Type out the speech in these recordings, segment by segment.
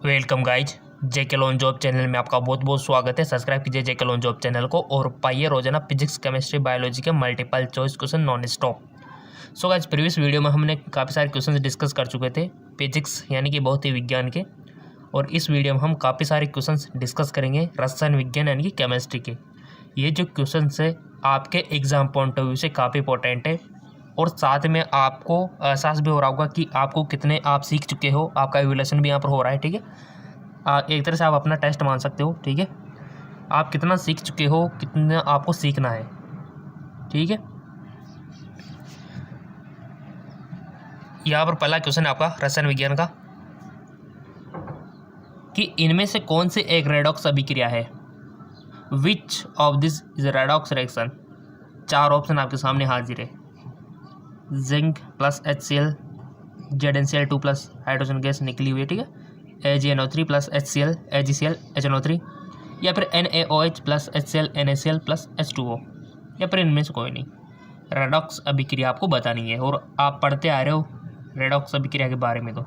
Welcome guys, जेके loan job channel में आपका बहुत बहुत स्वागत है। सब्सक्राइब कीजिए जेके लोन जॉब चैनल को और पाइए रोजाना फिजिक्स केमिस्ट्री बायोलॉजी के multiple choice question non stop. So guys, previous video में हमने काफ़ी सारे क्वेश्चन डिस्कस कर चुके थे फिजिक्स यानी कि भौतिक विज्ञान के, और इस वीडियो में हम काफ़ी सारे क्वेश्चन डिस्कस करेंगे रसायन विज्ञान यानी कि केमिस्ट्री के। ये जो क्वेश्चन है आपके एग्जाम पॉइंट ऑफ व्यू से काफ़ी इंपॉर्टेंट है, और साथ में आपको एहसास भी हो रहा होगा कि आपको कितने आप सीख चुके हो। आपका एवल्यूशन भी यहाँ पर हो रहा है, ठीक है। एक तरह से आप अपना टेस्ट मान सकते हो, ठीक है। आप कितना सीख चुके हो, कितना आपको सीखना है, ठीक है। यहाँ पर पहला क्वेश्चन है आपका रसायन विज्ञान का कि इनमें से कौन से एक रेडॉक्स अभिक्रिया है। Which of this is redox reaction. 4 option आपके सामने हाजिर है। Zinc plus HCl, ZnCl2 plus hydrogen gas निकली हुई है, ठीक है। AgNO3 plus HCl, AgCl, HNO3, या फिर NaOH plus HCl, NaCl plus H2O, या फिर इनमें से कोई नहीं। रेडॉक्स अभिक्रिया आपको बतानी है और आप पढ़ते आ रहे हो रेडॉक्स अभिक्रिया के बारे में। तो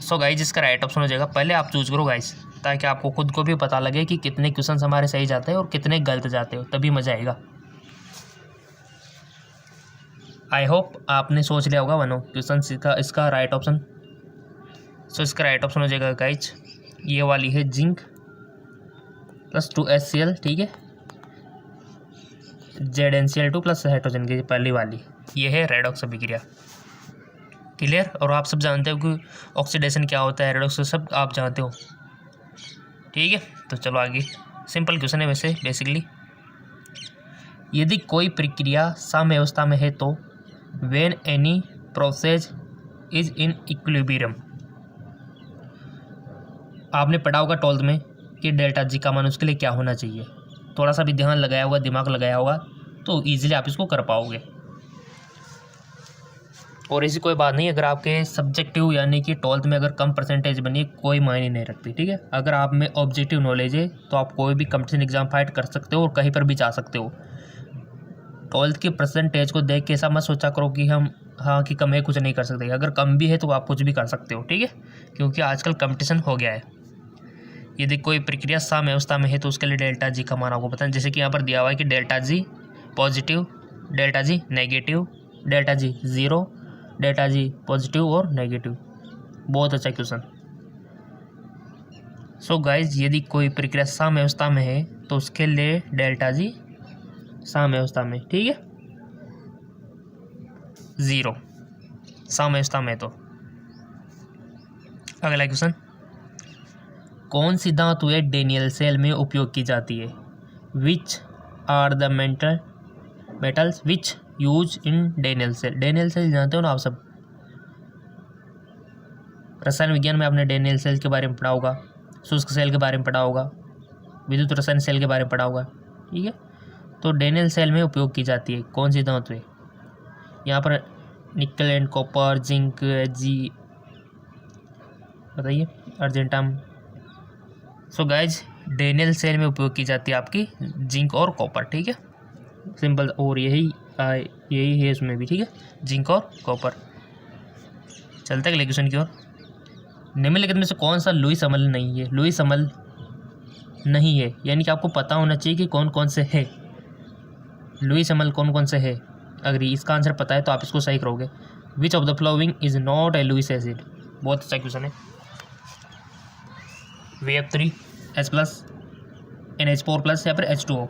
सो गाइज, इसका राइट ऑप्शन हो जाएगा। पहले आप चूज करो गाइज, ताकि आपको खुद को भी पता लगे कि कितने क्वेश्चन हमारे सही जाते हैं और कितने गलत जाते हो, तभी मजा आएगा। आई होप आपने सोच लिया होगा वनो क्वेश्चन इसका राइट ऑप्शन। सो इसका राइट ऑप्शन हो जाएगा गाइज, ये वाली है जिंक प्लस 2 HCl, ठीक है। ZnCl2 प्लस हाइड्रोजन की पहली वाली, ये है रेडॉक्स अभिक्रिया। क्लियर। और आप सब जानते हो कि ऑक्सीडेशन क्या होता है, रेडॉक्स, सब आप जानते हो, ठीक है। तो चलो आगे, सिंपल क्वेश्चन है वैसे बेसिकली। यदि कोई प्रक्रिया साम्यावस्था में है तो when any process is in equilibrium। आपने पढ़ा होगा 12th में कि डेल्टा जी का मान उसके लिए क्या होना चाहिए। थोड़ा सा भी ध्यान लगाया होगा, दिमाग लगाया होगा, तो इजीली आप इसको कर पाओगे। और ऐसी कोई बात नहीं, अगर आपके सब्जेक्टिव यानी कि 12th में अगर कम परसेंटेज बनी, कोई मायने नहीं रखती, ठीक है। अगर आप में ऑब्जेक्टिव नॉलेज है तो आप कोई भी कंपटीशन एग्जाम फाइट कर सकते हो और कहीं पर भी जा सकते हो। 12th की परसेंटेज को देख के ऐसा मत सोचा करो कि हम हाँ कि कम है कुछ नहीं कर सकते। अगर कम भी है तो आप कुछ भी कर सकते हो, ठीक है, क्योंकि आजकल कंपटीशन हो गया है। यदि कोई प्रक्रिया साम्यावस्था में है तो उसके लिए डेल्टा जी का मान आपको पता है। जैसे कि यहाँ पर दिया हुआ है कि delta G positive, delta G negative, delta G 0, delta G positive और नेगेटिव। बहुत अच्छा क्वेश्चन। सो गाइज, यदि कोई प्रक्रिया साम्यावस्था में है तो उसके लिए डेल्टा जी साम्यावस्था में, ठीक है, 0 साम्यावस्था में। तो अगला क्वेश्चन, कौन सी धातुएं डेनियल सेल में उपयोग की जाती है। Which are the metals which use in Daniell cell. Daniell cell जानते हो ना आप सब, रसायन विज्ञान में आपने डेनियल सेल के बारे में पढ़ा होगा, शुष्क सेल के बारे में पढ़ा होगा, विद्युत रसायन सेल के बारे में पढ़ा होगा, ठीक है। तो डेनियल सेल में उपयोग की जाती है कौन सी धातु है। यहाँ पर निकल एंड कॉपर, जिंक, जी, बताइए, argentum. So guys, Daniell cell में उपयोग की जाती है आपकी जिंक और कॉपर, ठीक है, सिंपल। और यही है इसमें भी, ठीक है, जिंक और कॉपर। चलते हैं अगले क्वेश्चन की ओर। निम्नलिखित में से कौन सा लुईस अम्ल नहीं है। लुईस अम्ल नहीं है यानी कि आपको पता होना चाहिए कि कौन कौन से है। लुईस अम्ल कौन कौन से है, अगर इसका आंसर पता है तो आप इसको सही करोगे। Which of the following is not a Lewis acid. बहुत अच्छा क्वेश्चन है। VF3, H+, NH4+, या फिर H2O।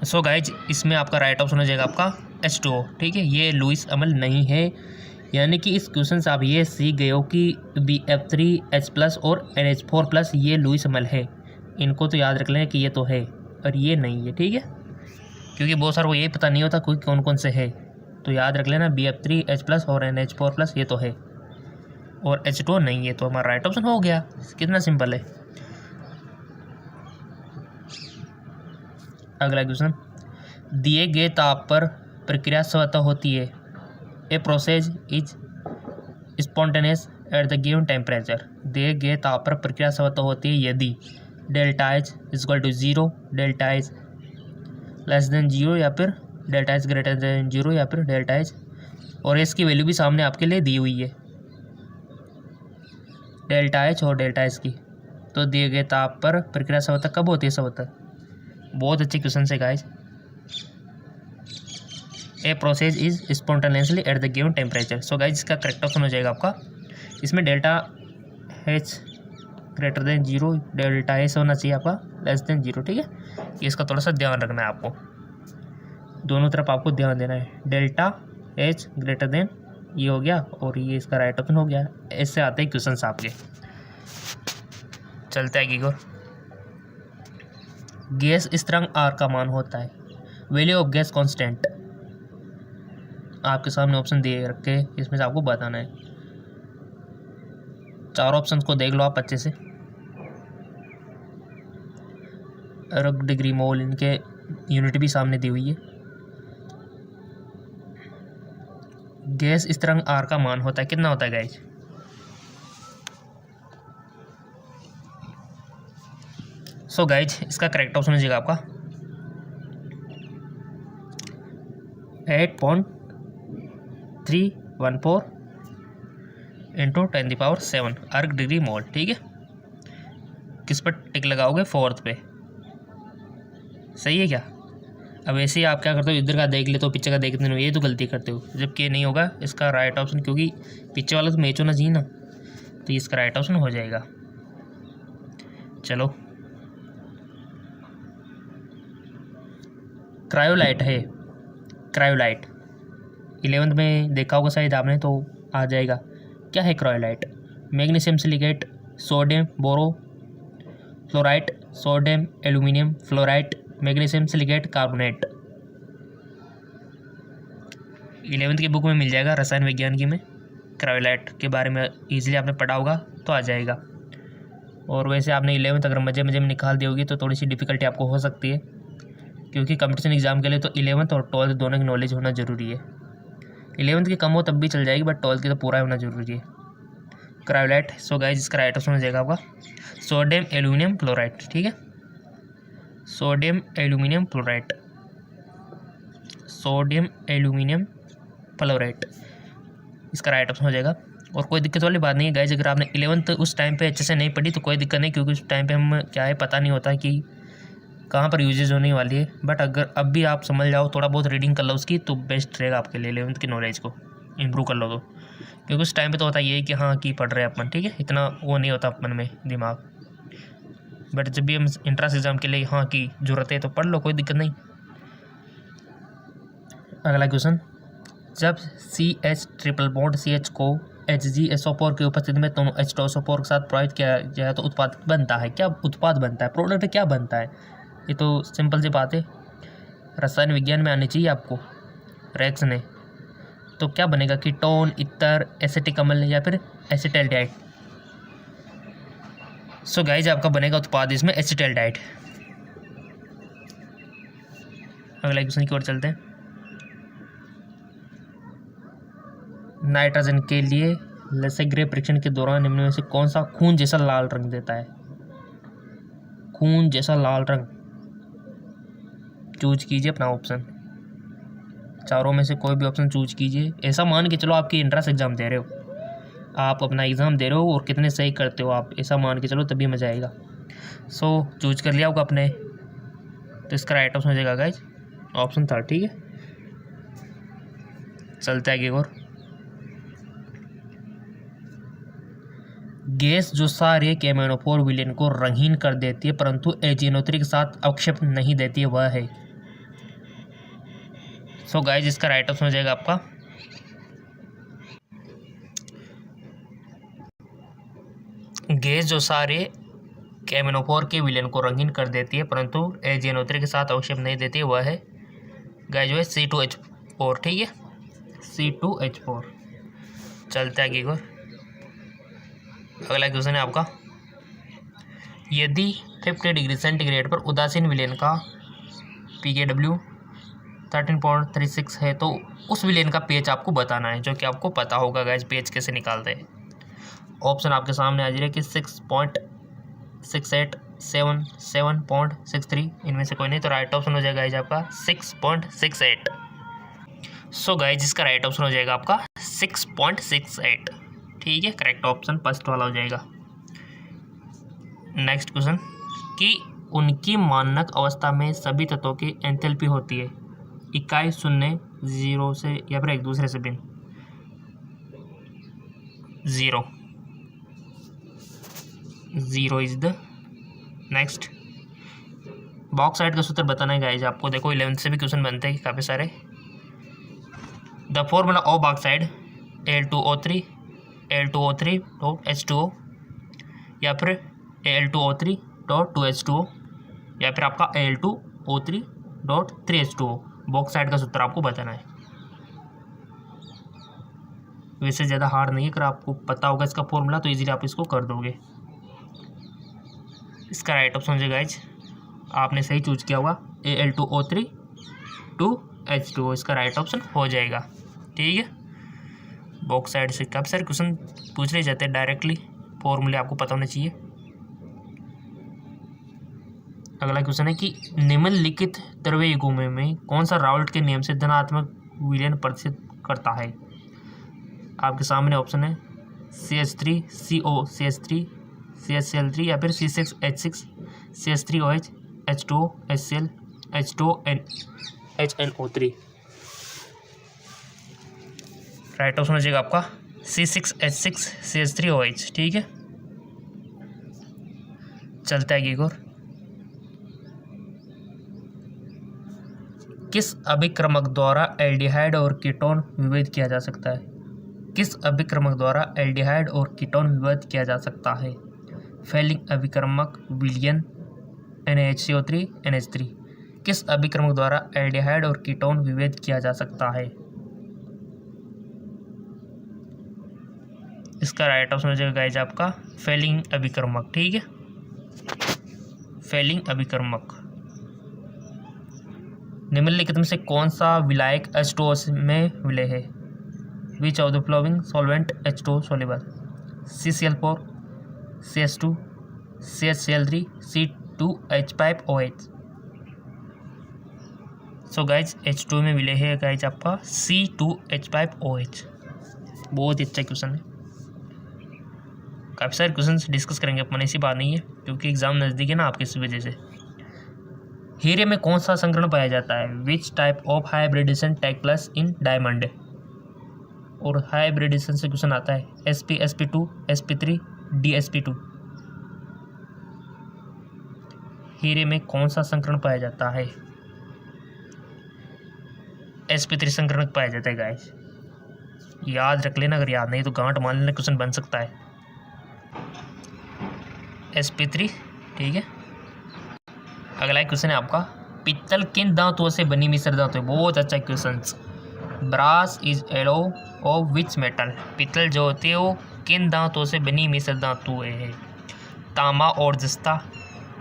सो गाइज, इसमें आपका राइट ऑप्शन हो जाएगा आपका H2O, ठीक है। ये लुईस अम्ल नहीं है, यानी कि इस क्वेश्चन से आप ये सीख गए हो कि BF3, H+ और NH4+ ये लुईस अम्ल है। इनको तो याद रख लें कि ये तो है और ये नहीं है, ठीक है, क्योंकि बहुत सारे को ये पता नहीं होता कोई कौन कौन से है। तो याद रख लेना BF3, H+ और NH4+ ये तो है, और H2O नहीं है। तो हमारा राइट ऑप्शन हो गया। कितना सिंपल है। अगला क्वेश्चन, दिए गए ताप पर प्रक्रिया स्वतः होती है। A process is spontaneous at the given temperature. दिए गए ताप पर प्रक्रिया स्वतः होती है यदि delta H equal to 0, delta H less than 0, या फिर डेल्टा एच ग्रेटर देन 0, या फिर डेल्टा एच और इसकी वैल्यू भी सामने आपके लिए दी हुई है, डेल्टा एच और डेल्टा एस की। तो दिए गए ताप पर प्रक्रिया संवर्धक कब होती है संवर्धक? बहुत अच्छे क्वेश्चन है guys. A process is spontaneously eight the given temperature. So guys इसका करेक्ट ऑप्शन हो जाएगा आपका, इसमें delta H greater than 0, delta S होना चाहिए आपका लेस देन 0, ठीक है। इसका थोड़ा सा ध्यान रखना है आपको, दोनों तरफ आपको ध्यान देना है। डेल्टा एच ग्रेटर देन ये हो गया और ये इसका राइट ऑप्शन हो गया। ऐसे आते हैं क्वेश्चन आपके। चलते हैं आगे। गैस स्थिरांक आर का मान होता है, वैल्यू ऑफ गैस कांस्टेंट। आपके सामने ऑप्शन दिए रखे, इसमें से आपको बताना है। चारों ऑप्शन को देख लो आप अच्छे से। रग डिग्री मोल, इनके यूनिट भी सामने दी हुई है। गैस स्थिरांक आर का मान होता है, कितना होता है गाइस? सो गाइज इसका करेक्ट ऑप्शन हो जाएगा आपका 8.314 इंटू 10⁻⁷ अर्ग डिग्री मोल, ठीक है। किस पर टिक लगाओगे? 4th पे, सही है क्या? अब ऐसे ही आप क्या करते हो, इधर का देख लेते हो, पीछे का देखते हो, ये तो गलती करते हो, जबकि ये नहीं होगा इसका राइट ऑप्शन, क्योंकि पीछे वाला तो मैच होना चाहिए ना, तो इसका राइट ऑप्शन हो जाएगा। चलो, क्रायोलाइट है, क्रायोलाइट 11th में देखा होगा शायद आपने, तो आ जाएगा। क्या है cryolite? Magnesium silicate, sodium borofluoride, sodium aluminium fluoride, magnesium silicate carbonate. 11th की बुक में मिल जाएगा, रसायन विज्ञान की में क्रायोलाइट के बारे में ईजिली आपने पढ़ा होगा तो आ जाएगा। और वैसे आपने 11th अगर मजे में निकाल दी होगी तो थोड़ी सी डिफ़िकल्टी आपको हो सकती है, क्योंकि कंपटीशन एग्जाम के लिए तो 11th और 12th दोनों की नॉलेज होना ज़रूरी है। 11th की कम हो तब भी चल जाएगी, बट 12th की तो पूरा होना ज़रूरी है। क्रायोलाइट, सो गाइस इसका राइट ऑप्शन हो जाएगा आपका सोडियम एल्यूमिनियम क्लोराइड, ठीक है। Sodium aluminium chloride, sodium aluminium fluoride इसका राइट ऑप्शन हो जाएगा। और कोई दिक्कत वाली बात नहीं है गाइस, अगर आपने 11th उस टाइम पे अच्छे से नहीं पढ़ी तो कोई दिक्कत नहीं, क्योंकि उस टाइम पे हम क्या है पता नहीं होता कि कहाँ पर यूजेज होने वाली है। बट अगर अब भी आप समझ जाओ, थोड़ा बहुत रीडिंग कर लो उसकी, तो बेस्ट रहेगा आपके लिए 11th की नॉलेज को इम्प्रूव कर लो तो, क्योंकि उस टाइम पे तो होता ये है कि हाँ कि पढ़ रहे हैं अपन, ठीक है, इतना वो नहीं होता अपन में दिमाग। बट जब भी हम इंट्रांस एग्जाम के लिए हाँ की जरूरत है तो पढ़ लो, कोई दिक्कत नहीं। अगला क्वेश्चन, जब CH ट्रिपल बॉन्ड CH को HgSO4 की उपस्थिति में दोनों H2SO4 के साथ प्रभावित किया जाए तो उत्पाद बनता है, क्या उत्पाद बनता है, प्रोडक्ट क्या बनता है? ये तो सिंपल सी बात है, रसायन विज्ञान में आनी चाहिए आपको रिएक्शन है। तो क्या बनेगा? कीटोन, इतर, एसिटिक अम्ल या फिर एसिटाल्डिहाइड। सो गाइज आपका बनेगा उत्पाद इसमें एसिटाल्डिहाइड। अगला क्वेश्चन की ओर चलते हैं। नाइट्रोजन के लिए लेसेग्रे परीक्षण के दौरान निम्न में से कौन सा खून जैसा लाल रंग देता है? खून जैसा लाल रंग चूज कीजिए अपना ऑप्शन, चारों में से कोई भी ऑप्शन चूज कीजिए। ऐसा मान के चलो आपकी एंट्रेंस एग्जाम दे रहे हो, आप अपना एग्ज़ाम दे रहे हो और कितने सही करते हो आप, ऐसा मान के चलो तभी मज़ा आएगा। सो चूज कर लिया होगा अपने, तो इसका राइट ऑप्शन हो जाएगा गाइज ऑप्शन 3, ठीक है। चलते आगे और, गैस जो सारे केमेनोफोर विलेन को रंगीन कर देती है परंतु एजेनोत्री के साथ अवक्षेप नहीं देती है, वह है। सो गाइज इसका राइट ऑप्शन हो जाएगा आपका गैस जो सारे केमेनोफोर के विलेन को रंगीन कर देती है परंतु एजेनोत्री के साथ अवक्षेप नहीं देती है, वह है गाइज वो C2H4, ठीक है, C2H4। चलते आगे और, अगला क्वेश्चन है आपका, यदि 50 डिग्री सेंटीग्रेड पर उदासीन विलेन का pKw 13.36 है तो उस विलेन का pH आपको बताना है, जो कि आपको पता होगा गाइज pH कैसे निकालते हैं। ऑप्शन आपके सामने आ जाए कि 6.68, 7, 7.63, इनमें से कोई नहीं, तो राइट ऑप्शन हो जाएगा गाइज आपका 6.68। सो गाइस इसका राइट ऑप्शन हो जाएगा आपका 6.68। ठीक है, करेक्ट ऑप्शन फर्स्ट वाला हो जाएगा। नेक्स्ट क्वेश्चन कि उनकी मानक अवस्था में सभी तत्वों की एंथैल्पी होती है इकाई शून्य, जीरो से या फिर एक दूसरे से भिन्न। Zero, zero is the next. Bauxite का सूत्र बताना है गाइस आपको। देखो 11th से भी क्वेश्चन बनते हैं काफ़ी सारे। The formula of bauxite Al2O3 Al2O3.H2O या फिर Al2O3.2H2O या फिर आपका Al2O3.3H2O। बॉक्साइड का सूत्र आपको बताना है। वैसे ज़्यादा हार्ड नहीं है, अगर आपको पता होगा इसका फॉर्मूला तो इजीली आप इसको कर दोगे। इसका राइट ऑप्शन हो जाएगा गाइस, आपने सही चूज किया होगा, Al2O3.2H2O इसका राइट ऑप्शन हो जाएगा। ठीक है, बॉक्साइड से काफ़ी सारे क्वेश्चन पूछ ले जाते हैं डायरेक्टली, फॉर्मूले आपको पता होना चाहिए। अगला क्वेश्चन है कि निम्नलिखित द्रव्य युग्मों में कौन सा राउल्ट के नियम से धनात्मक विलयन प्रदर्शित करता है। आपके सामने ऑप्शन है CH3 CO CH3 CHCl3 या फिर C6H6 CH3OH H2O HCl H2O HNO3। Right option हो जाएगा आपका C6H6 CH3OH। ठीक है, चलता है एक और। किस अभिक्रमक द्वारा एल्डिहाइड और कीटोन विभेद किया जा सकता है। किस अभिक्रमक द्वारा एल्डिहाइड और कीटोन विभेद किया जा सकता है। फेलिंग अभिक्रमक, विलयन, NaHCO3 NH3। किस अभिक्रमक द्वारा एल्डिहाइड और कीटोन विभेद किया जा सकता है। इसका राइट ऑप्शन हो जाएगा गाइस आपका फेलिंग अभिक्रमक। ठीक है, फेलिंग अभिक्रमक। निम्नलिखित में से कौन सा विलायक H2O में विलय है। Which of the flowing solvent H2O soluble. CCl4 CH2 CHCl3 C2H5OH। So guys H2O में विलय है गाइज आपका C2H5OH। बहुत ही अच्छा क्वेश्चन है। काफ़ी सारे क्वेश्चन डिस्कस करेंगे अपन, ऐसी बात नहीं है क्योंकि एग्जाम नज़दीक है ना आपकी, इस वजह से। हीरे में कौन सा संकरण पाया जाता है। Which type of hybridization take place in diamond. और हाइब्रिडेशन से क्वेश्चन आता है SP SP2 SP3 DSP2। हीरे में कौन सा संकरण पाया जाता है। SP3 संकरण पाया जाता है गाइस, याद रख लेना, अगर याद नहीं तो गांठ मान लेना, क्वेश्चन बन सकता है SP3। ठीक है, अगला क्वेश्चन है आपका पित्तल किन धातुओं से बनी मिश्र धातु है। बहुत अच्छा question. Brass is alloy of which metal. पित्तल जो होती है वो किन धातुओं से बनी मिश्र धातु है। तांबा और जस्ता,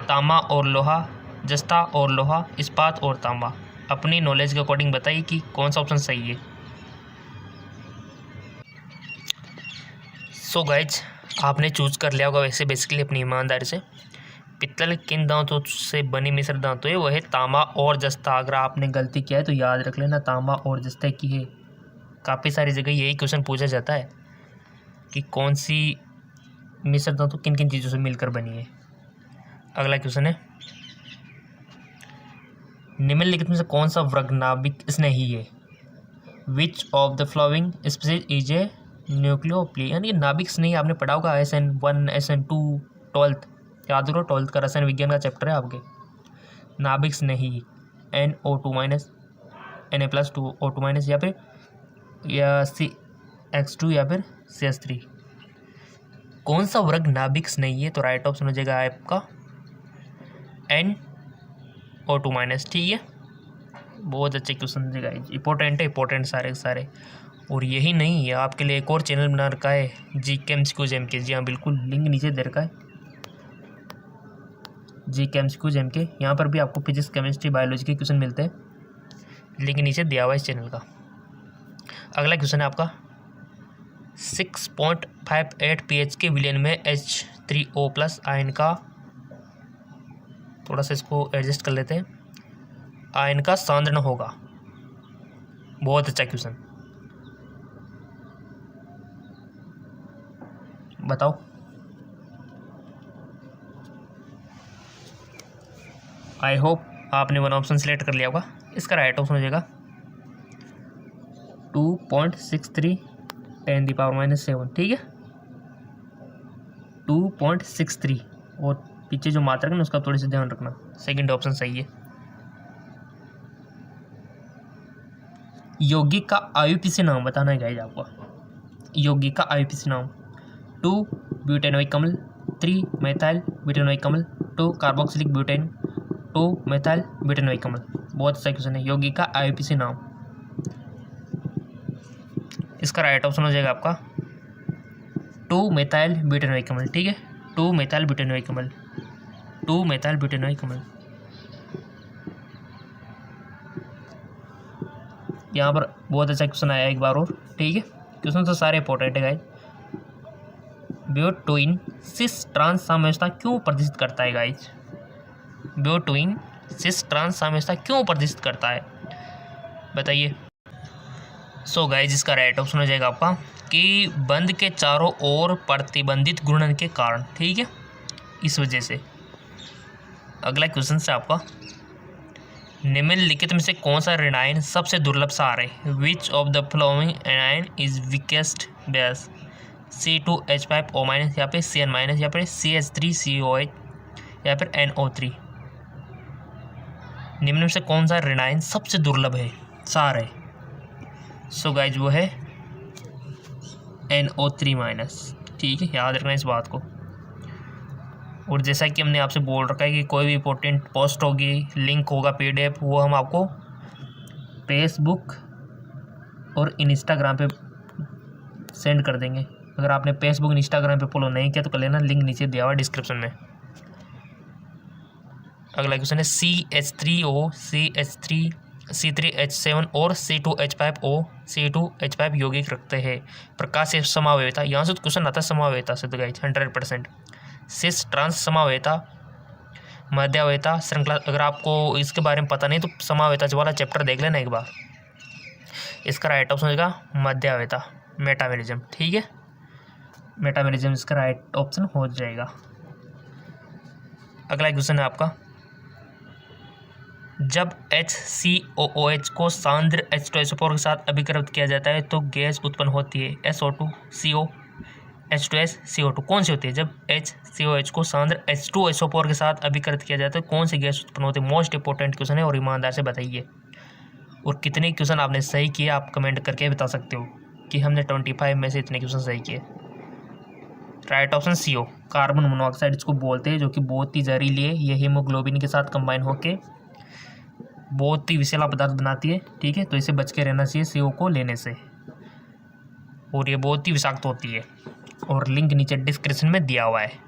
तांबा और लोहा, जस्ता और लोहा, इस्पात और तांबा। अपनी नॉलेज के अकॉर्डिंग बताइए कि कौन सा ऑप्शन सही है। सो गाइज आपने चूज कर लिया होगा वैसे बेसिकली अपनी ईमानदारी से। पित्तल किन धातुओं से बनी मिश्र धातु है, वो है तांबा और जस्ता। अगर आपने गलती किया है तो याद रख लेना, तांबा और जस्ता की है। काफ़ी सारी जगह यही क्वेश्चन पूछा जाता है कि कौन सी मिश्र धातु किन किन चीज़ों से मिलकर बनी है। अगला क्वेश्चन है निम्नलिखित में से कौन सा वर्ग नाभिक स्नेही है। Which of the following species is a nucleophile. यानी नाभिक स्नेही आपने पढ़ा होगा SN1 SN2 12th, याद करो 12th का रसायन विज्ञान का चैप्टर है आपके। नाभिक स्नेही NO2- Na+2 O2- या फिर CX2 या फिर CH3। कौन सा वर्ग नाभिक स्नेही है, तो राइट ऑप्शन हो जाएगा आपका NO2-। ठीक है, बहुत अच्छे क्वेश्चन है गाइस, इंपॉर्टेंट है, इंपॉर्टेंट सारे सारे। और यही नहीं है, आपके लिए एक और चैनल बना रखा है GK MCQs MK। जी हाँ बिल्कुल, लिंक नीचे दे रखा है GK MCQs MK। यहाँ पर भी आपको फिजिक्स केमिस्ट्री बायोलॉजी के क्वेश्चन मिलते हैं, लिंक नीचे दिया हुआ है इस चैनल का। अगला क्वेश्चन है आपका 6.58 pH के विलयन में H3O+ आयन का, थोड़ा सा इसको एडजस्ट कर लेते हैं, आयन का सांद्रण होगा। बहुत अच्छा क्वेश्चन। बताओ। आई होप आपने वन ऑप्शन सिलेक्ट कर लिया होगा। इसका राइट ऑप्शन हो जाएगा 2.63 10⁻⁻7। ठीक है, 2.63 और पीछे जो मात्रा है ना उसका थोड़ी सी ध्यान रखना। सेकंड ऑप्शन सही है। यौगिक का IUPAC नाम बताना है गाइस आपको। यौगिक का IUPAC नाम 2 ब्यूटेनोइक अम्ल, 3 मेथाइल ब्यूटेनोइक अम्ल, 2 कार्बोक्सिलिक ब्यूटेन, 2 मेथाइल ब्यूटेनोइक अम्ल। बहुत अच्छा क्वेश्चन है। यौगिक का IUPAC नाम। इसका राइट ऑप्शन हो जाएगा आपका 2 मेथाइल ब्यूटेनोइक अम्ल। ठीक है, 2 मेथाइल ब्यूटेनोइक अम्ल, 2 मेथाइल ब्यूटेनोइक अम्ल। यहाँ पर बहुत अच्छा क्वेश्चन आया एक बार और। ठीक है, क्वेश्चन तो सारे इंपॉर्टेंट है गाइस। ब्यूटोइन सिस ट्रांस साम्यवस्था क्यों प्रदर्शित करता है गाइस? ब्यूटोइन सिस ट्रांस साम्यवस्था क्यों प्रदर्शित करता है बताइए। सो गाइस इसका राइट ऑप्शन हो जाएगा आपका कि बंध के चारों ओर प्रतिबंधित घूर्णन के कारण। ठीक है, इस वजह से। अगला क्वेश्चन से आपका, निम्नलिखित में से कौन सा ऋणायन सबसे दुर्लभ सार है? Which of the flowing anion is weakest base? C2H5O- या फिर Cn- या फिर CH3COH या फिर NO3। निम्न में से कौन सा ऋणायन सबसे दुर्लभ है, सार है? सो गाइज वो है NO3-। ठीक है, याद रखना इस बात को। और जैसा कि हमने आपसे बोल रखा है कि कोई भी इंपॉर्टेंट पोस्ट होगी, लिंक होगा, PDF, वो हम आपको फेसबुक और इंस्टाग्राम पे सेंड कर देंगे। अगर आपने फेसबुक इंस्टाग्राम पे फॉलो नहीं किया तो कर लेना, लिंक नीचे दिया हुआ डिस्क्रिप्शन में। अगला क्वेश्चन है CH3O, CH3, C3H7 और C2H5O, C2H5 यौगिक रखते हैं। प्रकाश से समावेता, यहाँ से तो क्वेश्चन आता है समावेता से तो गाइस 100%। सिस ट्रांस समावेता, मध्यावेता श्रृंखला। अगर आपको इसके बारे में पता नहीं तो समावेता वाला चैप्टर देख लेना एक बार। इसका राइट ऑप्शन होगा मध्यावेता, मेटामेरिज्म। ठीक है, मेटामेरिज्म इसका राइट ऑप्शन हो जाएगा। अगला क्वेश्चन है आपका, जब HCOOH को सांद्र H2SO4 के साथ अभिकृत किया जाता है तो गैस उत्पन्न होती है SO2, CO, H2S, CO2। कौन सी होती है? जब HCOH को सांद्र H2SO4 के साथ अभिकृत किया जाता है कौन सी गैस उत्पन्न होती है? मोस्ट इंपॉर्टेंट क्वेश्चन है और ईमानदार से बताइए। और कितने क्वेश्चन आपने सही किए आप कमेंट करके बता सकते हो कि हमने 25 में से इतने क्वेश्चन सही किए। Right option CO, carbon monoxide इसको बोलते हैं, जो कि बहुत ही जहरीली है। ये हीमोग्लोबिन के साथ कंबाइन होके बहुत ही विषैला पदार्थ बनाती है। ठीक है, तो इसे बच के रहना चाहिए CO को लेने से, और ये बहुत ही विषाक्त होती है। और लिंक नीचे डिस्क्रिप्शन में दिया हुआ है।